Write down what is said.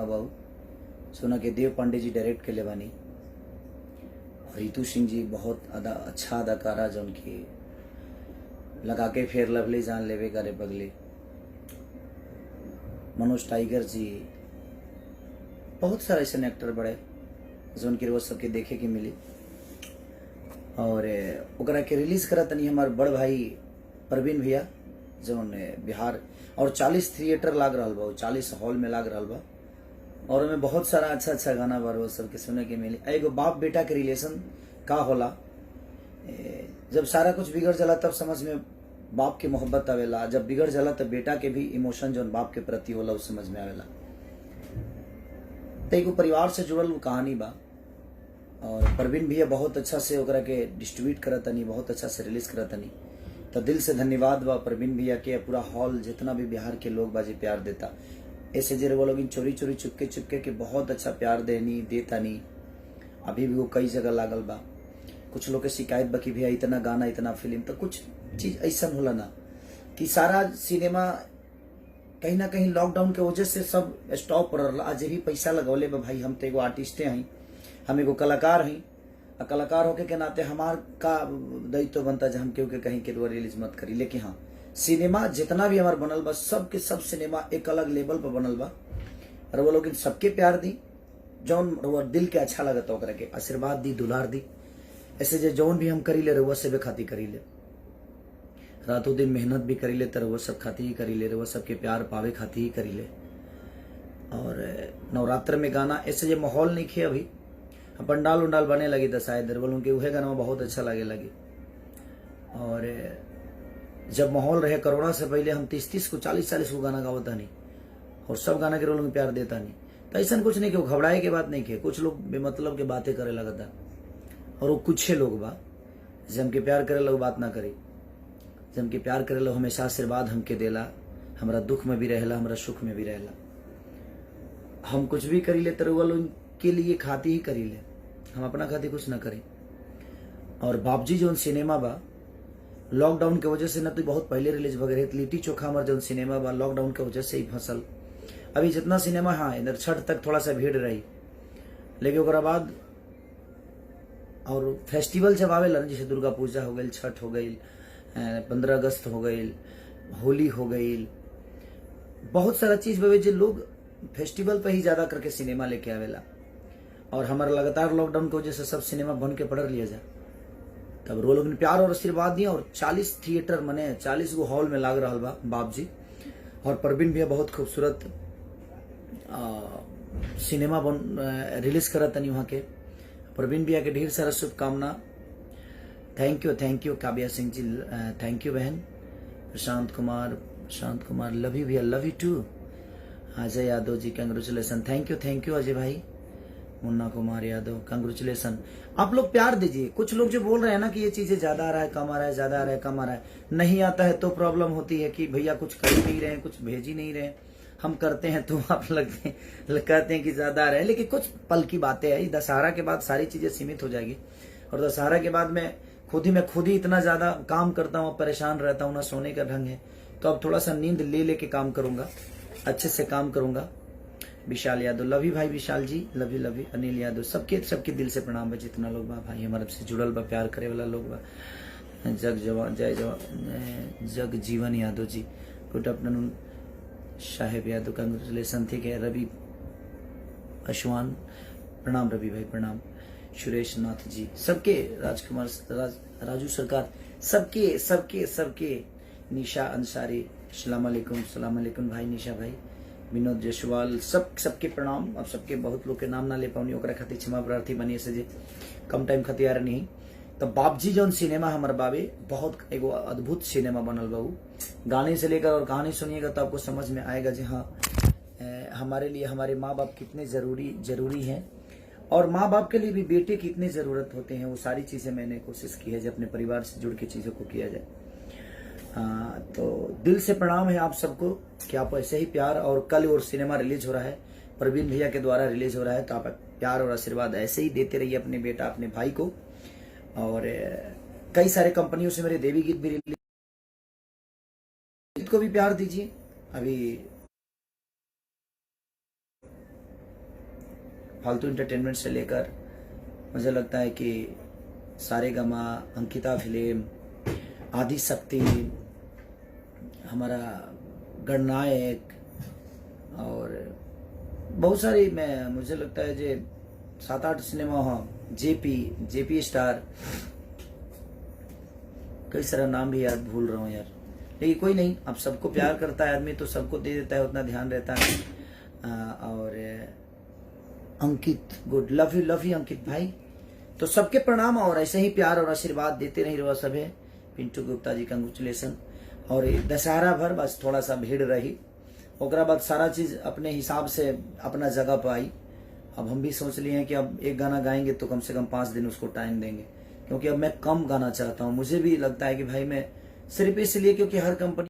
Cinema बाबू सुना के देव पांडे जी डायरेक्ट के ले बानी। रितु सिंह जी बहुत अच्छा अदाकारा जो उनकी लगा के फेर लवली जान लेवे करे बगले। मनोज टाइगर जी बहुत सारे ऐसे एक्टर बड़े जो उनकी रोज सबके देखे की मिली। और ओकरा के रिलीज करा तनी हमार बड़ भाई प्रवीण भैया जो बिहार और 40 थिएटर लाग रहा बा, 40 हॉल में लाग रहा बा और उनमें बहुत सारा अच्छा अच्छा गाना बा वो सबके सुने के मिली। एगो बाप बेटा के रिलेशन का होला, जब सारा कुछ बिगड़ जाला तब समझ में बाप की मोहब्बत आवेला, जब बिगड़ जाला तब बेटा के भी इमोशन जो बाप के प्रति होला उस समझ में आवेला। तो एगो परिवार से जुड़ल वो कहानी बा और प्रवीण भैया बहुत अच्छा से ओकरा के डिस्ट्रीब्यूट करतनी, बहुत अच्छा से रिलीज करतनी। तो दिल से धन्यवाद बा प्रवीण भैया के, पूरा हॉल जितना भी बिहार के लोग बाजी प्यार देता। ऐसे जे वो लोग चोरी चोरी चुपके चुपके के बहुत अच्छा प्यार देता नहीं। अभी भी वो कई जगह लागल बा। कुछ लोग के शिकायत बा कि भैया इतना गाना इतना फिल्म, तो कुछ चीज ऐसा होला ना कि सारा सिनेमा कहीं ना कहीं लॉकडाउन के वजह से सब स्टॉप कर रहा। आज भी पैसा लगौले बा भाई, हम तो एगो आर्टिस्टे हैं, हम एगो कलाकार हैं। कलाकार होके के नाते हमार का दायित्व बनता है हम केहू के कहीं के रिलीज मत करी। लेकिन हाँ, सिनेमा जितना भी हमार बनल बा सब के सब सिनेमा एक अलग लेवल पर बनल बा और वो लोग सबके प्यार दी, जौन दिल के अच्छा लगता ओकरा के आशीर्वाद दी, दुलार दी। ऐसे जे जौन भी हम करी ले रहुआ से खाती करी ले, रातों दिन मेहनत भी करी ले तो सब खाती ही करी ले, रहुआ सबके प्यार पावे खाती ही करी ले। और नवरात्र में गाना ऐसे जे माहौल नहीं खे, अभी पंडाल उंडाल बने लगी तो शायद बोलूँ कि वह गाना बहुत अच्छा लगे लगी। और जब माहौल रहे कोरोना से पहले हम 30-30 को 40-40 को गाना गावता नहीं और सब गाना के रोल में प्यार देता नहीं। तो ऐसा कुछ नहीं कि घबराए के बात नहीं के, कुछ लोग बेमतलब के बातें करे लगता और वो कुछ लोग बा जम के प्यार करे लोग बात ना करे, जम के प्यार करे लोग हमेशा आशीर्वाद हमके देला, हमारा दुख में भी रहेला, हमारा सुख में भी रहेला। हम कुछ भी करी ले तो लोग के लिए खाती ही करी ले, हम अपना खाती कुछ ना करें। और बापजी जो सिनेमा बा लॉकडाउन के वजह से न तो बहुत पहले रिलीज वगैरह, लिट्टी चोखा हमारे जो सिनेमा बा लॉकडाउन के वजह से ही फसल। अभी जितना सिनेमा हाँ इधर छठ तक थोड़ा सा भीड़ रही, लेकिन उसके बाद और फेस्टिवल जब आवेला जैसे दुर्गा पूजा हो गई, छठ हो गई, 15 अगस्त हो गई, होली हो गई, बहुत सारा चीज बवे जो लोग फेस्टिवल पे ही ज्यादा करके सिनेमा लेके आवेला। और हमारा लगातार लॉकडाउन की वजह से सब सिनेमा बन के पड़ लिया जाए, तब रो लोग ने प्यार और आशीर्वाद दिया और 40 थिएटर मने 40 गो हॉल में लाग रहा बा बाप जी। और प्रवीण भैया बहुत खूबसूरत सिनेमा रिलीज करतनी वहाँ के। प्रवीण भैया के ढेर सारा शुभकामना। Thank you Kavya Singh ji, thank you बहन। प्रशांत कुमार लव यू भैया, love you too. Ajay Yadav ji congratulation, thank you Ajay भाई। मुन्ना कुमार यादव कंग्रेचुलेसन। आप लोग प्यार दीजिए। कुछ लोग जो बोल रहे हैं ना कि ये चीजें ज्यादा आ रहा है, कम आ रहा है, ज्यादा आ रहा है, कम आ रहा है, नहीं आता है तो प्रॉब्लम होती है कि भैया कुछ कर नहीं रहे हैं, कुछ भेज ही नहीं रहे हैं। हम करते हैं तो आप कहते हैं कि ज्यादा आ रहा है, लेकिन कुछ पल की बातें हैं। दशहरा के बाद सारी चीजें सीमित हो जाएगी और दशहरा के बाद मैं खुद ही इतना ज्यादा काम करता हूँ, परेशान रहता हूँ, ना सोने का ढंग है। तो अब थोड़ा सा नींद ले के काम करूंगा, अच्छे से काम करूंगा। विशाल यादव, लव यू भाई विशाल जी, लव यू। अनिल यादव, सबके दिल से प्रणाम है जितना लोग बा भाई हमारे से जुड़ल बा, प्यार करे वाला लोग बा। जग जीवन यादव जी, गुड आफ्टरनून। साहेब यादव कंग्रेचुलेसन, ठीक है। रवि अश्वान, प्रणाम रवि भाई, प्रणाम। सुरेश नाथ जी, सबके, राजकुमार राजू सरकार, सबके। निशा अंसारी, सलाम अलैकुम भाई निशा भाई। विनोद जयसवाल, सबके प्रणाम। अब सबके बहुत लोग के नाम ना ले पाऊनी, ओकरा खातिर क्षमा प्रार्थी बनी से जे कम टाइम खातिर आ रहा नहीं। तो बापजी जौन सिनेमा हमारे बाबे बहुत एगो अद्भुत सिनेमा बनल बा। गाने से लेकर और कहानी सुनिएगा तो आपको समझ में आएगा जी हाँ हमारे लिए हमारे माँ बाप कितने जरूरी हैं और माँ बाप के लिए भी बेटे की इतनी जरूरत होते हैं। वो सारी चीजें मैंने कोशिश की है जो अपने परिवार से जुड़ के चीजों को किया जाए। हाँ, तो दिल से प्रणाम है आप सबको कि आप ऐसे ही प्यार। और कल और सिनेमा रिलीज हो रहा है, प्रवीण भैया के द्वारा रिलीज हो रहा है, तो आप प्यार और आशीर्वाद ऐसे ही देते रहिए अपने बेटा अपने भाई को। और कई सारे कंपनियों से मेरे देवी गीत भी रिलीज, को भी प्यार दीजिए। अभी फालतू इंटरटेनमेंट से लेकर मुझे लगता है कि सारेगामा, अंकिता फिल्म, आदि शक्ति, हमारा गणनायक और बहुत सारी, मुझे लगता है जे 7-8 सिनेमा हाँ, जेपी स्टार, कई सारा नाम भी यार भूल रहा हूँ यार, लेकिन कोई नहीं, अब सबको प्यार करता है आदमी तो सबको दे देता है, उतना ध्यान रहता है। और Ankit, good, love you Ankit भाई। तो सबके प्रणाम और ऐसे ही प्यार और आशीर्वाद देते रही रहो सभी। पिंटू गुप्ता जी कंग्रेचुलेसन। और दशहरा भर बस थोड़ा सा भीड़ रही, ओकरा बाद सारा चीज अपने हिसाब से अपना जगह पर आई। अब हम भी सोच लिए हैं कि अब एक गाना गाएंगे तो कम से कम 5 दिन उसको टाइम देंगे, क्योंकि अब मैं कम गाना चाहता हूँ। मुझे भी लगता है कि भाई मैं सिर्फ इसलिए क्योंकि हर कंपनी